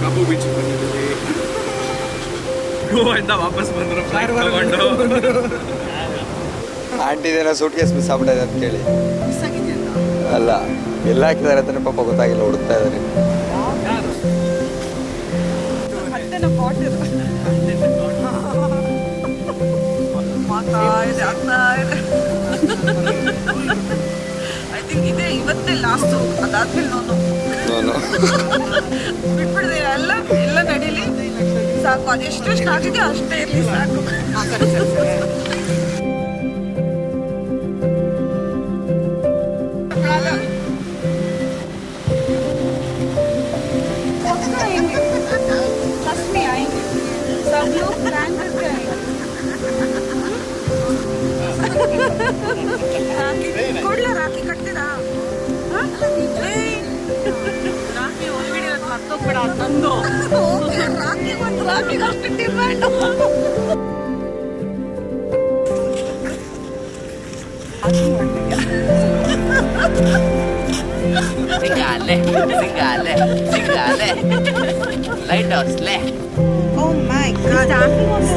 ಕಬ್ಬು ಬೀಚ್ ಬಂದಿದ್ದೀವಿ. ಗೋವಾದಿಂದ ವಾಪಸ್ ಬಂದರು ಫ್ಲೈಟ್ ತಗೊಂಡು. ಆಂಟಿದೇನೋ ಸೂಟ್ ಕೇಸ್ ಮಿಸ್ ಆಗ್ಬಿಟ್ಟಿದೆ ಅಂತ ಕೇಳಿ ಅಲ್ಲ, ಎಲ್ಲ ಹಾಕಿದ್ದಾರೆ ಅಂತಾನೆ ಪಾಪ ಗೊತ್ತಾಗಿಲ್ಲ, ಹುಡುಕ್ತಾ ಇದ್ದಾರೆ. ಐ ಥಿಂಕ್ ಇದೆ ಇವತ್ತೇ ಲಾಸ್ಟು, ಅದಾದ್ಮೇಲೆ ನಾನು ಬಿಟ್ಬಿಡ್ದೆ. ಎಲ್ಲ ಎಲ್ಲ ನಡೀಲಿ ಸಾಕು, ಅದೆಷ್ಟು ಆಗಿದೆ ಅಷ್ಟೇ ಇರಲಿ ಸಾಕು. ಕೊಡ್ಲ ರಾಖಿ ಕಟ್ತೀರಾ? ರಾಖಿ ಒಳಗಡೆ ಮರ್ತೋಗ್ಬೇಡ ತಂದು ರಾಖಿ ಮತ್ತು ರಾಖಿಗೆ ಅಷ್ಟು demand. Lighthouse, Oh my god,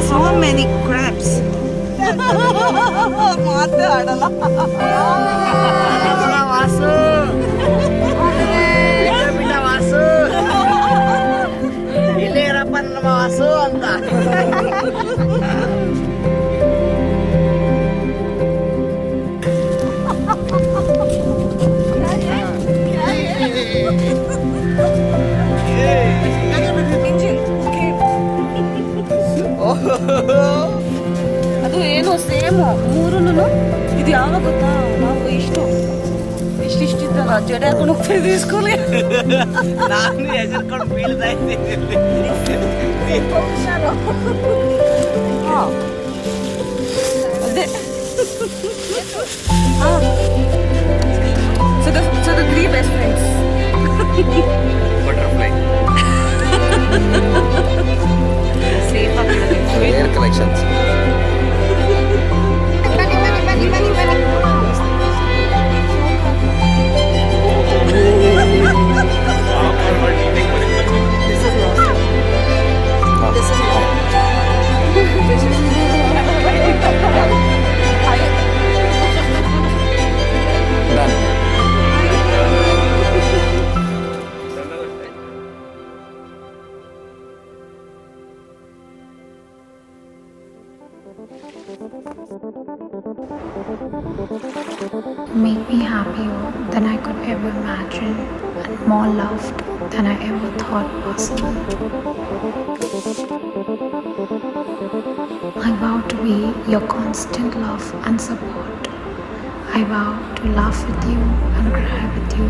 so many crabs. ಮಾತಾಡಲ್ಲ ವಾಸು ಬಿಟ್ಟ ವಾಸು ಇಲ್ಲೇ ಇರಪ್ಪ ನಮ್ಮ ವಾಸು ಅಂತ. ಅದು ಏನು ಸೇಮ್ ಮೂರುನು. ಇದು ಯಾವಾಗ ಗೊತ್ತಾ, ನಾವು ಇಷ್ಟಿದ್ದಲ್ಲ ಜಡೆ ಹಾಕೊಂಡು ಹೋಗ್ತಾ ಇದ್ವಿ ಸ್ಕೂಲ್ಗೆ. ನಾನು ಹೆಸರ್ಕೊಂಡು ಬೀಳ್ತಾ ಇದ್ದೀನಿ. ಅದೇ so the three best friends. Butterfly safe ಆಗಿರೋದು. Air collections. Made me happier than I could ever imagine and more loved than I ever thought possible. I vow to be your constant love and support. I vow to laugh with you and cry with you.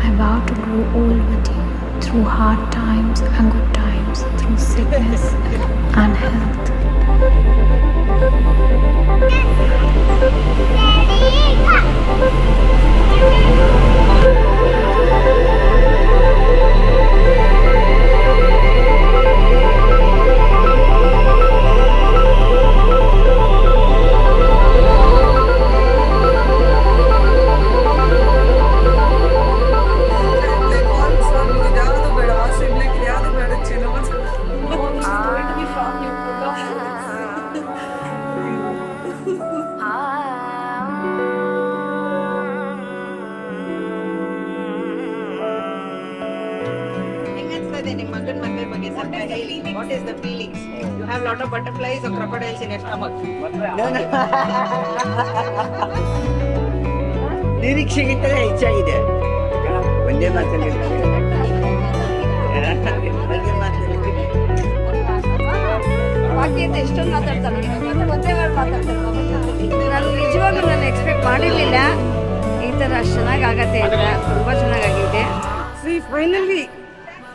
I vow to grow old with you through hard times and good times, through sickness and health. What is the feelings? You have lot of butterflies or crocodiles in your stomach? ನಿರೀಕ್ಷೆಗಿಂತಲೇ ಹೆಚ್ಚಾಗಿದೆ. ಒಂದೇ ಮಾತಲ್ಲಿ ಬಾಕಿ ಅಂತ ಎಷ್ಟೊಂದು ಮಾತಾಡ್ತಾರೆ, ಒಂದೇ ವಾರ ಮಾತಾಡ್ತಾರೆ. ನಾನು ನಿಜವಾಗ್ಲೂ ನಾನು ಎಕ್ಸ್ಪೆಕ್ಟ್ ಮಾಡಿರಲಿಲ್ಲ ಈ ಥರ ಅಷ್ಟು ಚೆನ್ನಾಗಿ ಆಗತ್ತೆ ಅಂತ. ತುಂಬ ಚೆನ್ನಾಗಾಗಿದೆ. ಫೈನಲಿ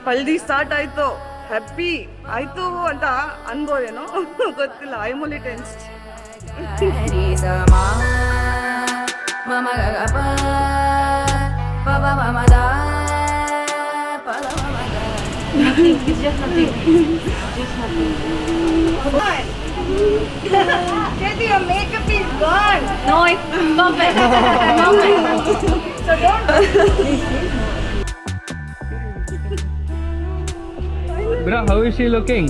ಹಲ್ದಿ ಸ್ಟಾರ್ಟ್ ಆಯ್ತು, ಹ್ಯಾಪಿ ಆಯ್ತು ಅಂತ ಅನ್ಬೋದೇನೋ ಗೊತ್ತಿಲ್ಲ. I am only tensed. Your makeup is gone. No, it's perfect. So don't. Priya, how is she looking?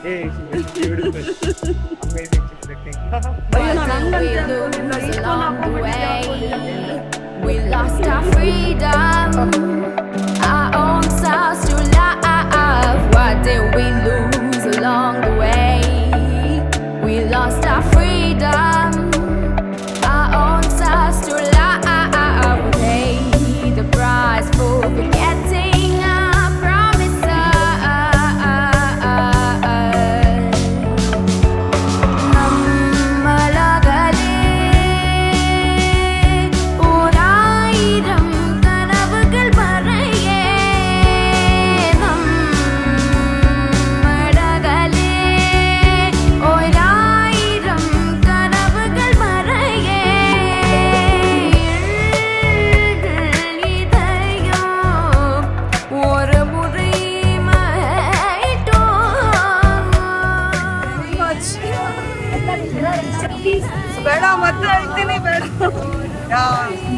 Hey, she's beautiful. Amazing, she's looking. We lost our freedom, our own selves to love. What did we lose along the way? We lost our freedom, our own selves to love. We paid the price for forgetting our promises. നമ്മളകലെ ഒരായിരം കനവുകൾ മറയേ നമ്മളകലെ ഒരായിരം കനവുകൾ മറയേ இதயம் ஒரு முறை ಬೇಡ ಮತ್ತೆ ಹೇಳ್ತೀನಿ ಬೇಡ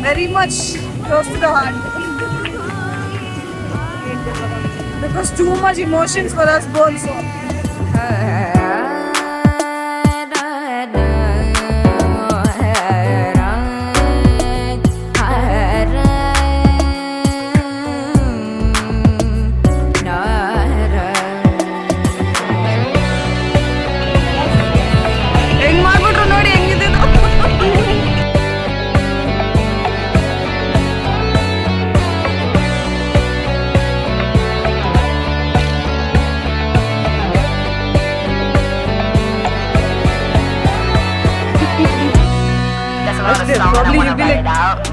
very much close to the heart because too much emotions for us both so ಹೆಂಗ್ ಮಾಡ್ಬಿಟ್ರು ನೋಡಿ ಹೆಂಗಿದೆ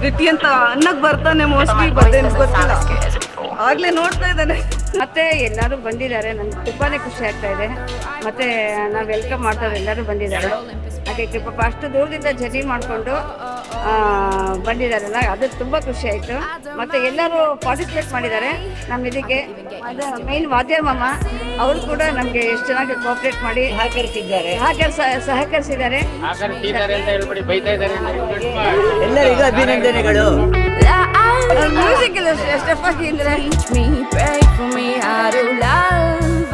ರಿತಿ ಅಂತ ಅನ್ನಕ್ ಬರ್ತಾನೆ ಮೋಸ್ಟ್ಲಿ ಬರ್ತೇನೆ ಗೊತ್ತಿಲ್ಲ ಆಗ್ಲೇ ನೋಡ್ತಾ ಇದ್ದಾನೆ. ಮತ್ತೆ ಎಲ್ಲರೂ ಬಂದಿದ್ದಾರೆ, ನನ್ಗೆ ತುಂಬಾನೇ ಖುಷಿ ಆಗ್ತಾ ಇದೆ. ಮತ್ತೆ ನಾವು ವೆಲ್ಕಮ್ ಮಾಡ್ತಾರೆ, ಎಲ್ಲರೂ ಬಂದಿದ್ದಾರೆ. ಅದಕ್ಕೆ ಪಾಪ ಅಷ್ಟು ದೂರದಿಂದ ಜರ್ನಿ ಮಾಡಿಕೊಂಡು ಬಂದಿದ್ದಾರಲ್ಲ, ಅದು ತುಂಬ ಖುಷಿ ಆಯಿತು. ಮತ್ತು ಎಲ್ಲರೂ ಪಾರ್ಟಿಸಿಪೇಟ್ ಮಾಡಿದ್ದಾರೆ ನಮ್ಮ ಇದಕ್ಕೆ. ಅದು ಮೇನ್ ವಾದ್ಯ ಮಾಮ ಅವರು ಕೂಡ ನಮಗೆ ಎಷ್ಟು ಚೆನ್ನಾಗಿ ಕೋಆಪ್ರೇಟ್ ಮಾಡಿ ಸಹಕರಿಸಿದ್ದಾರೆ. ಎಲ್ಲರಿಗೂ ಅಭಿನಂದನೆಗಳು. ಮ್ಯೂಸಿಕ್ ಇಲ್ಲ ಸ್ಟೆಪ್ ಹಾಕಿ ಅಂದರೆ Pray for me how to love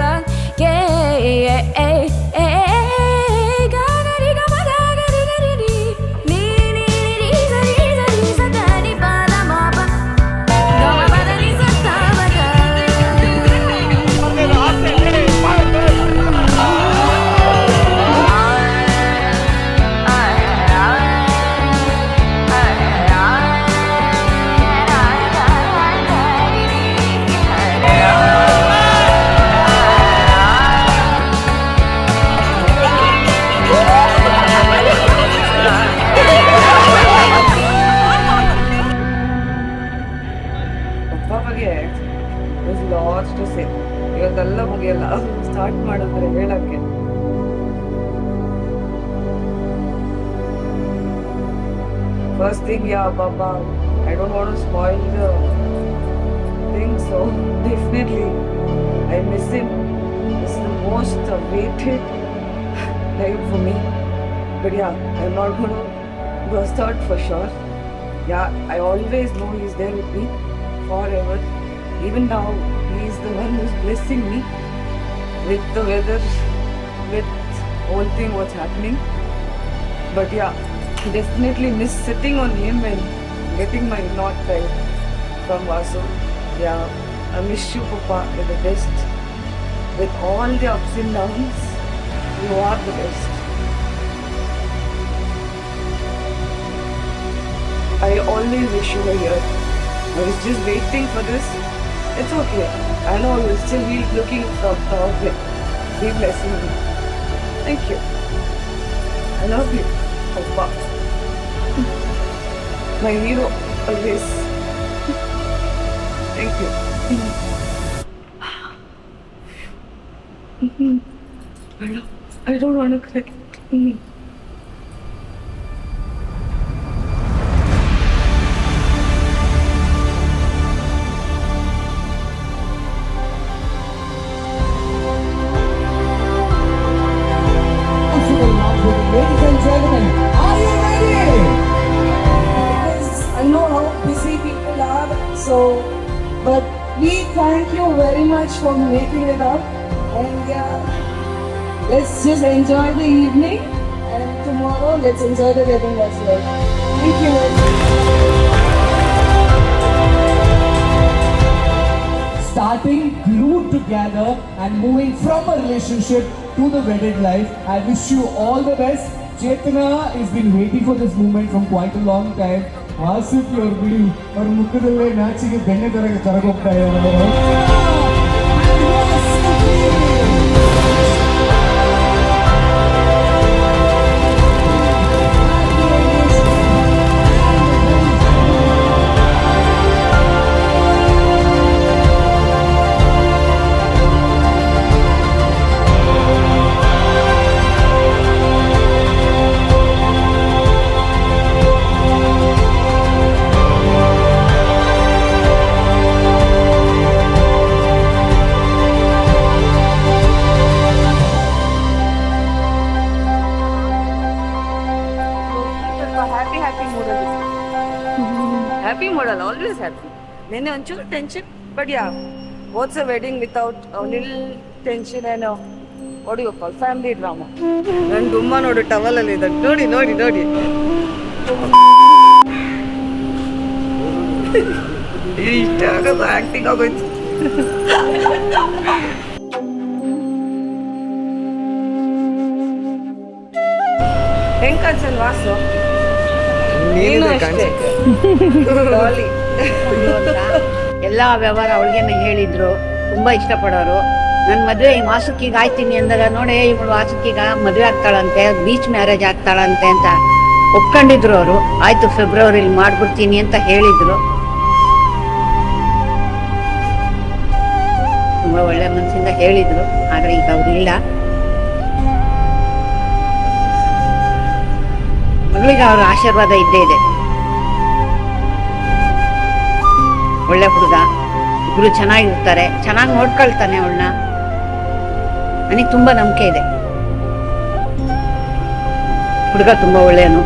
again. ಇವತ್ತೆಲ್ಲ ಮುಗಿಯಲ್ಲ, ಸ್ಟಾರ್ಟ್ ಮಾಡಿದ್ರೆ ಹೇಳಕ್ಕೆ. First thing, yeah, Papa, I don't want to spoil the thing, so definitely I miss him. It's the most awaited time for me. But yeah, I'm not going to burst out for sure. Yeah, I always know he's there with me forever. Even now, he is the one who's blessing me with the weather, with whole thing what's happening. But yeah, definitely miss sitting on him and getting my knot tied from Vasu. Yeah, I miss you, Papa, you're the best. With all the ups and downs, you are the best. I always wish you were here. I was just waiting for this. It's okay. I know you'll still be looking from top. Be blessing me. Thank you. I love you, Papa. My hero always. Thank you. I don't want to cry. Ladies and gentlemen, are you ready? Because I know how busy people are, but we thank you very much for making it up. And let's just enjoy the evening. And tomorrow, let's enjoy the wedding as well. Thank you. Starting glued together and moving from a relationship to the wedded life. I wish you all the best. Chetana has been waiting for this moment from quite a long time. Vaasuki ಅವರು ಬಿಡಿ ಅವ್ರ ಮುಖದಲ್ಲೇ ನಾಚಿಗೆ ಬೆಣ್ಣೆ ತರಗೋಗ್ತಾ ಇದ್ದಾರೆ. Happy ಮೂಡಲ್ಲ, always happy. ನೆನ್ನೆ ಒಂಚೂರು tension, but yeah what's a wedding without lil tension ಏನೋ. ಹೊಡಿಯಪ್ಪ ಫ್ಯಾಮಿಲಿ ಡ್ರಾಮಾ. ನನ್ನ ಗುಮ್ಮ ನೋಡು ಟವಲಲ್ಲಿ ಇದೆ, ನೋಡಿ ನೋಡಿ ನೋಡಿ. ಇಷ್ಟ ಆಗೋದು ಆಕ್ಟಿಂಗ್ ಆಗೋಯ್ತು. ಹೆಂಗ್ ಕನ್ಸಲ್ ವಾಸು? ನೀನು ಅಷ್ಟೇ ಡಾಲಿ. ಎಲ್ಲ ವ್ಯವಹಾರ ಅವಳಿಗೆ ಹೇಳಿದ್ರು, ತುಂಬಾ ಇಷ್ಟಪಡೋರು. ನನ್ನ ಮದುವೆ ಈ ವಾಸುಕಿಗೆ ಆಯ್ತೀನಿ ಅಂದಾಗ ನೋಡಿ ಇವಳು ವಾಸುಕಿಗ ಮದುವೆ ಆಗ್ತಾಳಂತೆ, ಬೀಚ್ ಮ್ಯಾರೇಜ್ ಆಗ್ತಾಳಂತೆ ಅಂತ ಒಪ್ಕೊಂಡಿದ್ರು ಅವರು. ಆಯ್ತು ಫೆಬ್ರವರಿಲಿ ಮಾಡ್ಬಿಡ್ತೀನಿ ಅಂತ ಹೇಳಿದ್ರು. ತುಂಬಾ ಒಳ್ಳೆ ಮನಸ್ಸಿಂದ ಹೇಳಿದ್ರು, ಆದ್ರೆ ಈಗ ಅವ್ರು ಇಲ್ಲ. ಮಗಳಿಗೆ ಅವ್ರ ಆಶೀರ್ವಾದ ಇದ್ದೇ ಇದೆ. ಒಳ್ಳೆ ಹುಡುಗ, ಇಬ್ರು ಚೆನ್ನಾಗಿರ್ತಾರೆ, ಚೆನ್ನಾಗಿ ನೋಡ್ಕೊಳ್ತಾನೆ ಅವಳನ್ನ. ನನಗೆ ತುಂಬಾ ನಂಬಿಕೆ ಇದೆ. ಹುಡುಗ ತುಂಬಾ ಒಳ್ಳೆಯನು.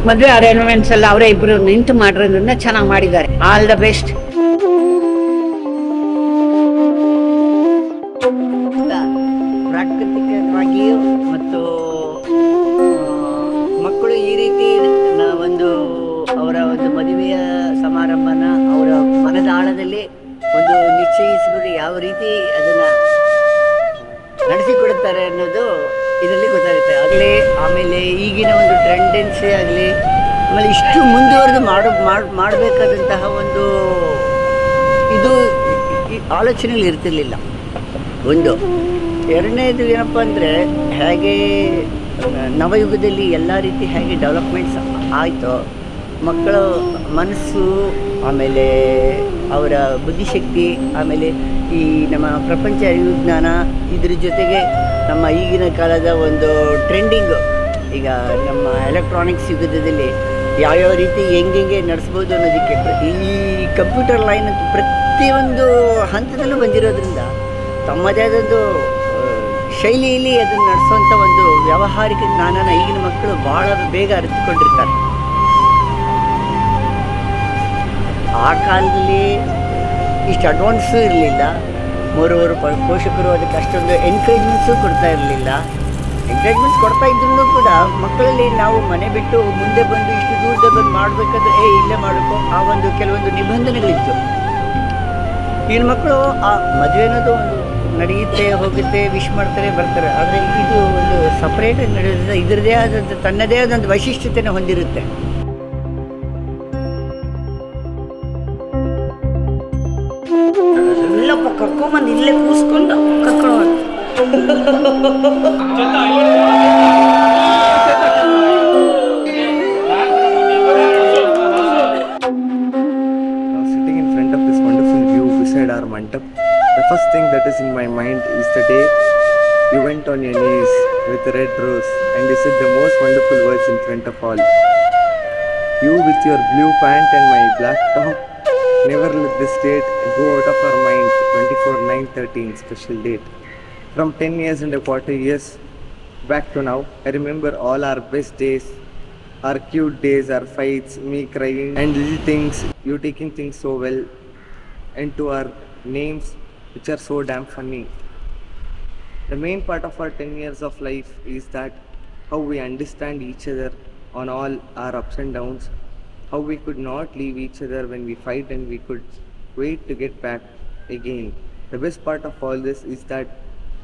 ಮದ್ವೆ ಅರೇಂಜ್ಮೆಂಟ್ಸ್ ಎಲ್ಲ ಅವರೇ ಇಬ್ರು ನಿಂತು ಮಾಡಿರೋದ್ರಿಂದ ಚೆನ್ನಾಗಿ ಮಾಡಿದ್ದಾರೆ. All the best. ಪ್ರಾಕೃತಿಕವಾಗಿಯೂ ಮತ್ತು ಮಕ್ಕಳು ಈ ರೀತಿ ಒಂದು ಅವರ ಒಂದು ಮದುವೆಯ ಸಮಾರಂಭನ ಅವರ ಮನದ ಆಳದಲ್ಲಿ ಒಂದು ನಿಶ್ಚಯಿಸಿಕೊಂಡು ಯಾವ ರೀತಿ ಅದನ್ನ ನಡೆಸಿಕೊಡುತ್ತಾರೆ ಅನ್ನೋದು ಇದರಲ್ಲಿ ಗೊತ್ತಾಗುತ್ತೆ. ಆಗಲೇ ಆಮೇಲೆ ಈಗಿನ ಒಂದು ಟೆಂಡೆನ್ಸಿ ಆಗಲಿ, ಆಮೇಲೆ ಇಷ್ಟು ಮುಂದುವರೆದು ಮಾಡಬೇಕಾದಂತಹ ಒಂದು ಇದು ಆಲೋಚನೆಗಳು ಇರ್ತಿರ್ಲಿಲ್ಲ. ಒಂದು ಎರಡನೇದು ಏನಪ್ಪ ಅಂದರೆ, ಹೇಗೆ ನವಯುಗದಲ್ಲಿ ಎಲ್ಲ ರೀತಿ ಹೇಗೆ ಡೆವಲಪ್ಮೆಂಟ್ಸ್ ಆಯಿತೋ, ಮಕ್ಕಳ ಮನಸ್ಸು, ಆಮೇಲೆ ಅವರ ಬುದ್ಧಿಶಕ್ತಿ, ಆಮೇಲೆ ಈ ನಮ್ಮ ಪ್ರಪಂಚ ಅರಿವು ಜ್ಞಾನ, ಇದ್ರ ಜೊತೆಗೆ ನಮ್ಮ ಈಗಿನ ಕಾಲದ ಒಂದು ಟ್ರೆಂಡಿಂಗು, ಈಗ ನಮ್ಮ ಎಲೆಕ್ಟ್ರಾನಿಕ್ಸ್ ಯುಗದಲ್ಲಿ ಯಾವ್ಯಾವ ರೀತಿ ಹೆಂಗೆ ನಡೆಸ್ಬೋದು ಅನ್ನೋದಕ್ಕೆ ಈ ಕಂಪ್ಯೂಟರ್ ಲೈನ್ ಅಂತ ಪ್ರತಿಯೊಂದು ಹಂತದಲ್ಲೂ ಬಂದಿರೋದ್ರಿಂದ ತಮ್ಮದೇ ಆದೊಂದು ಶೈಲಿಯಲ್ಲಿ ಅದನ್ನು ನಡೆಸುವಂಥ ಒಂದು ವ್ಯಾವಹಾರಿಕ ಜ್ಞಾನನ ಈಗಿನ ಮಕ್ಕಳು ಭಾಳ ಬೇಗ ಅರಿತುಕೊಂಡಿರ್ತಾರೆ. ಆ ಕಾಲದಲ್ಲಿ ಇಷ್ಟು ಅಡ್ವಾನ್ಸು ಇರಲಿಲ್ಲ. ಮೂರುವರು ಪೋಷಕರು ಅದಕ್ಕೆ ಅಷ್ಟೊಂದು ಎನ್ಕರೇಜ್ಮೆಂಟ್ಸು ಕೊಡ್ತಾ ಇರಲಿಲ್ಲ. ಎಂಕರೇಜ್ಮೆಂಟ್ಸ್ ಕೊಡ್ತಾ ಇದ್ರೂ ಕೂಡ ಮಕ್ಕಳಲ್ಲಿ ನಾವು ಮನೆ ಬಿಟ್ಟು ಮುಂದೆ ಬಂದು ಇಷ್ಟು ದೂರದ ಬಂದು ಮಾಡಬೇಕಾದ್ರೆ ಇಲ್ಲೇ ಮಾಡಬೇಕು, ಆ ಒಂದು ಕೆಲವೊಂದು ನಿಬಂಧನೆಗಳಿತ್ತು. ಈಗಿನ ಮಕ್ಕಳು ಆ ಮದುವೆ ಅನ್ನೋದು ಒಂದು ನಡೆಯುತ್ತೆ, ಹೋಗುತ್ತೆ, ವಿಶ್ ಮಾಡ್ತಾರೆ, ಬರ್ತಾರೆ. ಆದರೆ ಇದು ಒಂದು ಸಪ್ರೇಟಾಗಿ ನಡೆಯೋದ್ರಿಂದ ಇದರದೇ ಆದಂಥ ತನ್ನದೇ ಆದಂಥ ವೈಶಿಷ್ಟ್ಯತೆಯನ್ನು ಹೊಂದಿರುತ್ತೆ. ಇಲ್ಲಪ್ಪ ಕರ್ಕೊಂಬಂದು ಇಲ್ಲೇ ಕೂರಿಸ್ಕೊಂಡು ಕರ್ಕೊಂಡು sitting in front of this wonderful view beside our mandap, the first thing that is in my mind is the day you went on your knees with a red rose and you said the most wonderful words in front of all. You with your blue pant and my black top, never let this date go out of our mind. 24/9/13 special date. From 10 years and a quarter years back to now, I remember all our best days, our cute days, our fights, me crying and little things, you taking things so well. and to our names, which are so damn funny. The main part of our 10 years of life is that how we understand each other on all our ups and downs, how we could not leave each other when we fight and we could wait to get back again. The best part of all this is that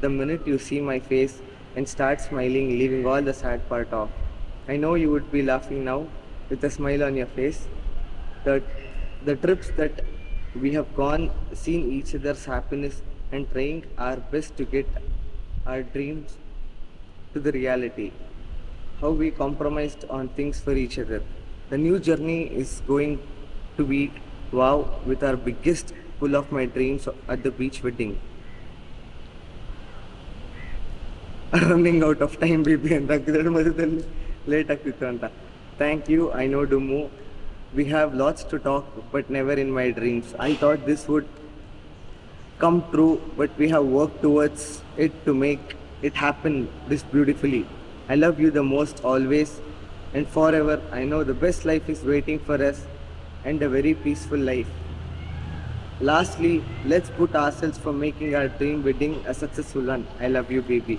the minute you see my face and start smiling, leaving all the sad part off, I know you would be laughing now with a smile on your face. The trips that we have gone, seen each other's happiness and trying our best to get our dreams to the reality. How we compromised on things for each other. The new journey is going to be wow with our biggest pull of my dreams at the beach wedding. Running out of time, baby, and late ಆಗ್ತಿತ್ತು ಅಂತ. Thank you. I know Dumu. We have lots to talk, but never in my dreams. I thought this would come true, but we have worked towards it to make it happen this beautifully. I love you the most always and forever. I know the best life is waiting for us and a very peaceful life. Lastly, let's put ourselves for making our dream wedding a successful one. I love you, baby.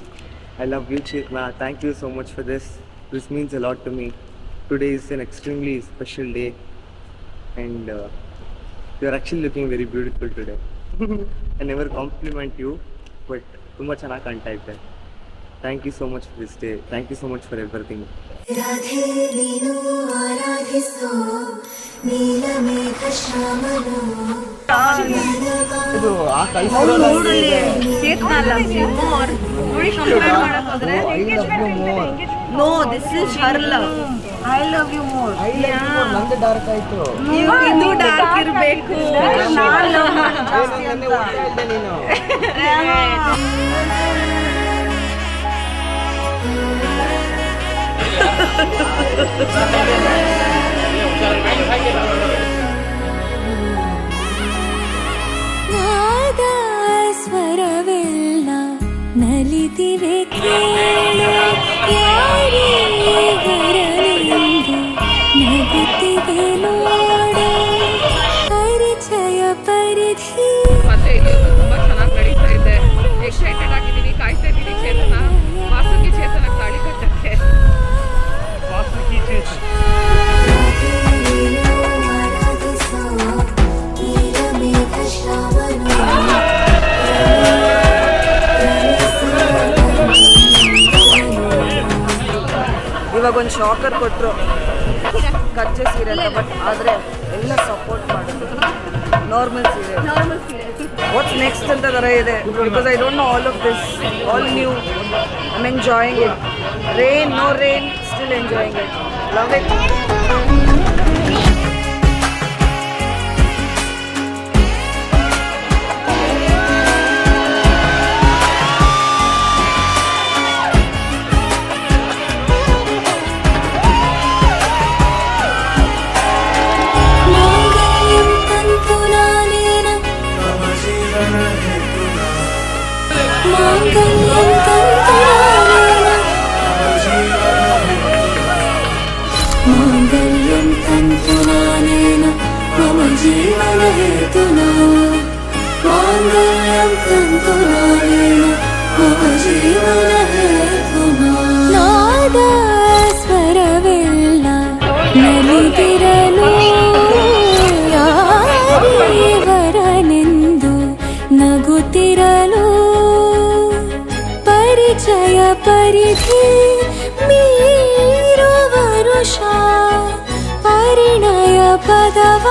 I love you, Chetna. Thank you so much for this. This means a lot to me. Today is an extremely special day and you're actually looking very beautiful today. I never compliment you, but tumba chana kanta idde. Thank you so much for this day. Thank you so much for everything. No, this is her love. I love you more. ನಂದು dark ಆಯ್ತು. ಇದು dark ಇರಬೇಕು. ನಾನು love ಮಾಡಿ ಜಾಸ್ತಿ ಅಂತ. ನೀನು ಸ್ವರವೆಲ್ಲ ನಲಿದಿವೆ ಕೇಳು ಯಾರೇ ಬರಲೆಂದು ನಗುತ್ತಿವೆ ನೋಡು ಪರಿಚಯ ಪರಿಧಿ. ಮತ್ತೆ ಇಲ್ಲಿ ತುಂಬಾ ಚೆನ್ನಾಗಿ ನಡೀತಾ ಇದೆ. ಎಕ್ಸೈಟೆಡ್ ಆಗಿದ್ದೀನಿ, ಕಾಯ್ತಾ ಇದ್ದೀನಿ ಚೇತನ ವಾಸುಕಿ ಚೇತನ ತಾಳಿ ಕಟ್ಟಕ್ಕೆ. ವಾಸುಕಿ ಚೇತನ ಇವಾಗ ಒಂದು ಶಾಕರ್ ಕೊಟ್ಟರು ಕಚ್ಚೆ ಸೀರೆ ಅಂತ, ಬಟ್ ಆದರೆ ಎಲ್ಲ ಸಪೋರ್ಟ್ ಮಾಡಿದ್ರು. ನಾರ್ಮಲ್ ಸೀರೆ ವಾಟ್ಸ್ ನೆಕ್ಸ್ಟ್ ಅಂತ ಥರ ಇದೆ. Because I don't know all of this, all new. I am enjoying it. Rain no rain, still enjoying it. Love it. माङ्गल्यं तन्तुनानेन मम जीवनहेतुना माङ्गल्यं तन्तुनानेन मम जीवनहेतुना नाद स्वरवेल्ल नलिदिरಲು ಯಾರಿವರನೆಂದು ನಗುತ್ತಿರಲು ಪರಿಚಯ ಪರಿಧಿ ಮೀರುವ ವರುಷ ಪರಿಣಯ ಪದವ